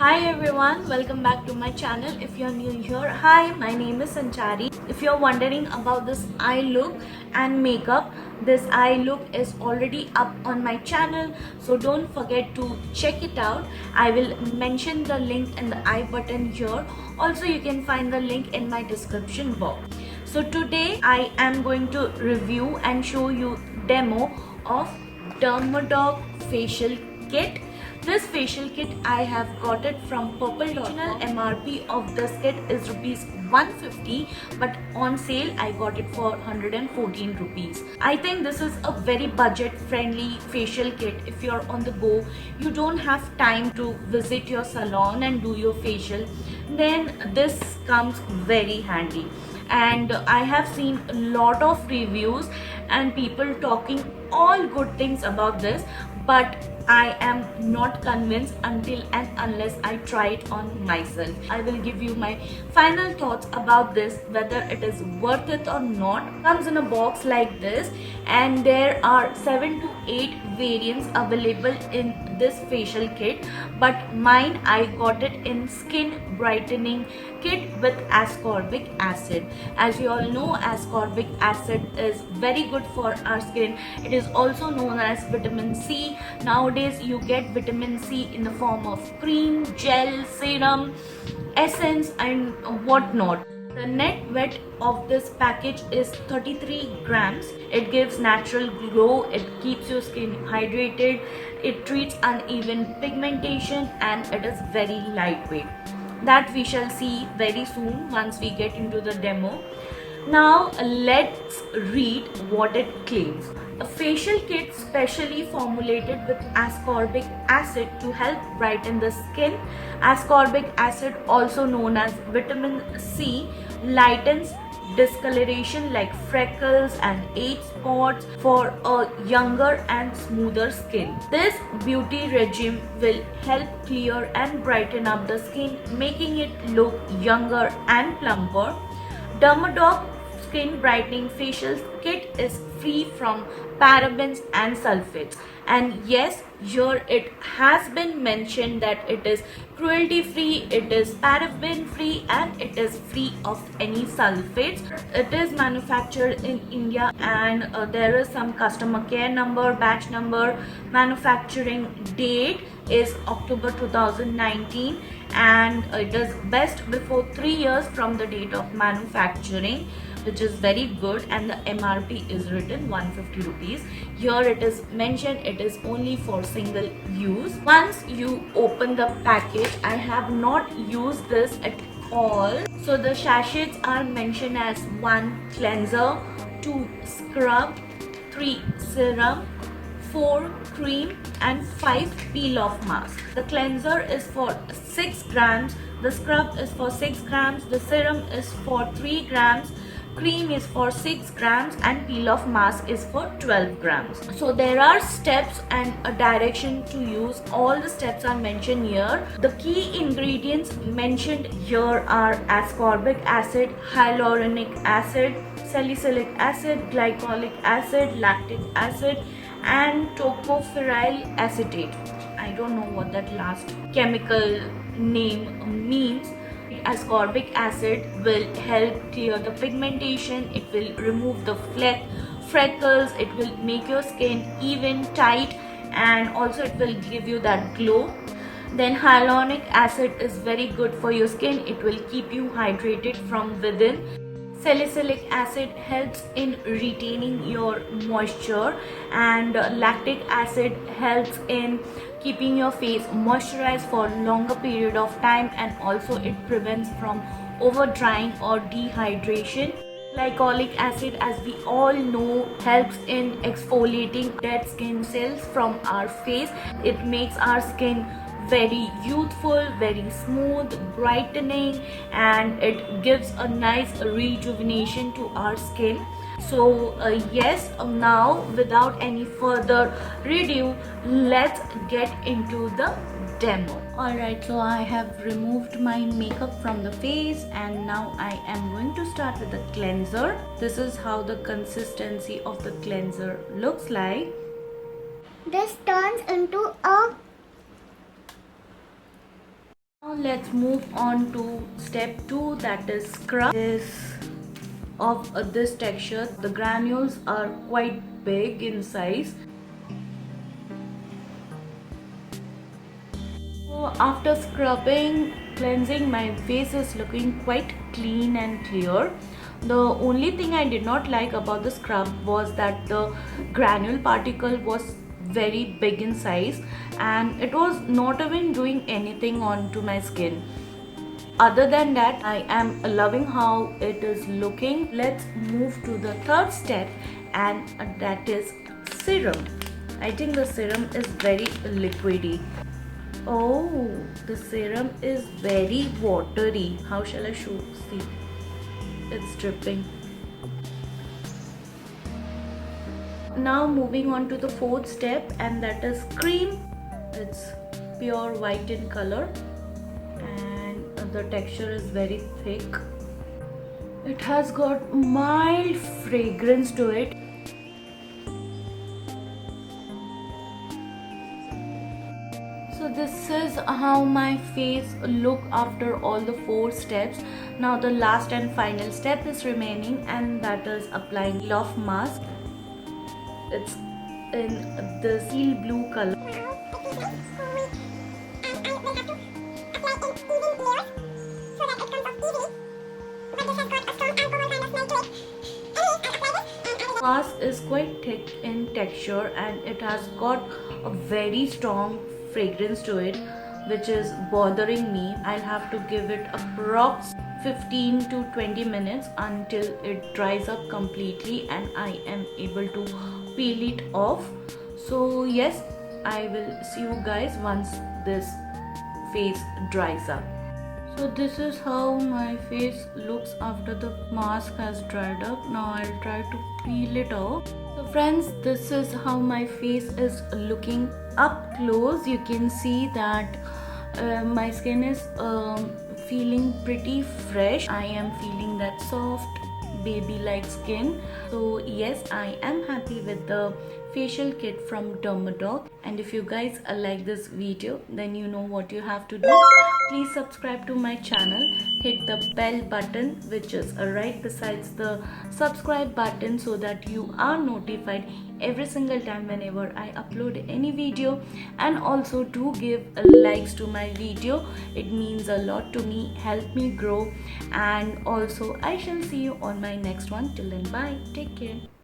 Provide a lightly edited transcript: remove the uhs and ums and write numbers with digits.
Hi everyone, welcome back to my channel. If you're new here, hi, my name is Sanchari. If you're wondering about this eye look and makeup, this eye look is already up on my channel, so don't forget to check it out. I will mention the link in the I button here. Also, you can find the link in my description box. So today I am going to review and show you demo of Dermdoc facial kit. This facial kit I have got it from Purple. Original MRP of this kit is rupees 150, but on sale I got it for 114 rupees. I think this is a very budget friendly facial kit. If you're on the go, you don't have time to visit your salon and do your facial, then this comes very handy. And I have seen a lot of reviews and people talking all good things about this, but I am not convinced until and unless I try it on myself. I will give you my final thoughts about this, whether it is worth it or not. It comes in a box like this, and there are 7 to 8 variants available in this facial kit, but mine I got it in skin brightening kit with ascorbic acid. As you all know, ascorbic acid is very good for our skin. It is also known as vitamin C. Nowadays you get vitamin C in the form of cream, gel, serum, essence and whatnot. The net weight of this package is 33 grams. It gives natural glow, it keeps your skin hydrated, it treats uneven pigmentation, and it is very lightweight. That we shall see very soon once we get into the demo. Now let's read what it claims. A facial kit specially formulated with ascorbic acid to help brighten the skin. Ascorbic acid, also known as vitamin C, lightens discoloration like freckles and age spots for a younger and smoother skin. This beauty regime will help clear and brighten up the skin, making it look younger and plumper. Dermdoc Skin Brightening Facial Kit is free from parabens and sulfates. And yes, here it has been mentioned that it is cruelty free, it is paraben free, and it is free of any sulfates. It is manufactured in India, and there is some customer care number, batch number. Manufacturing date is October 2019, and it is best before 3 years from the date of manufacturing, which is very good, and the MRP is written 150 rupees. Here it is mentioned it is only for single use. Once you open the package, I have not used this at all. So the sachets are mentioned as 1 cleanser, 2 scrub, 3 serum, 4 cream and 5 peel off mask. The cleanser is for 6 grams, the scrub is for 6 grams, the serum is for 3 grams, cream is for 6 grams and peel off mask is for 12 grams. So there are steps and a direction to use. All the steps are mentioned here. The key ingredients mentioned here are ascorbic acid, hyaluronic acid, salicylic acid, glycolic acid, lactic acid and tocopherol acetate. I don't know what that last chemical name means. Ascorbic acid will help clear the pigmentation, it will remove the freckles, it will make your skin even, tight, and also it will give you that glow. Then hyaluronic acid is very good for your skin, it will keep you hydrated from within. Salicylic acid helps in retaining your moisture, and lactic acid helps in keeping your face moisturized for a longer period of time, and also it prevents from over drying or dehydration. Glycolic acid, as we all know, helps in exfoliating dead skin cells from our face. It makes our skin very youthful, very smooth, brightening, and it gives a nice rejuvenation to our skin. So yes, now without any further ado, let's get into the demo. Alright, so I have removed my makeup from the face, and now I am going to start with the cleanser. This is how the consistency of the cleanser looks like. This turns into a Let's move on to step 2, that is scrub. This texture, the granules are quite big in size. So after scrubbing, cleansing, my face is looking quite clean and clear. The only thing I did not like about the scrub was that the granule particle was very big in size and it was not even doing anything onto my skin. Other than that, I am loving how it is looking. Let's move to the third step, and that is serum. I think the serum is very liquidy. Oh, the serum is very watery. How shall I show? See, it's dripping. Now moving on to the fourth step, and that is cream. It's pure white in color and the texture is very thick. It has got mild fragrance to it. So this is how my face look after all the 4 steps. Now the last and final step is remaining, and that is applying Love Mask. It's in the steel blue color. Mask is quite thick in texture and it has got a very strong fragrance to it, which is bothering me. I'll have to give it approx 15 to 20 minutes until it dries up completely and I am able to peel it off. So yes, I will see you guys once this face dries up. So this is how my face looks after the mask has dried up. Now I'll try to peel it off. So friends, this is how my face is looking up close. You can see that my skin is feeling pretty fresh. I am feeling that soft baby like skin. So yes, I am happy with the facial kit from Dermdoc. And if you guys like this video, then you know what you have to do. Please subscribe to my channel, hit the bell button which is right besides the subscribe button so that you are notified every single time whenever I upload any video, and also do give likes to my video. It means a lot to me, help me grow, and also I shall see you on my next one. Till then, bye, take care.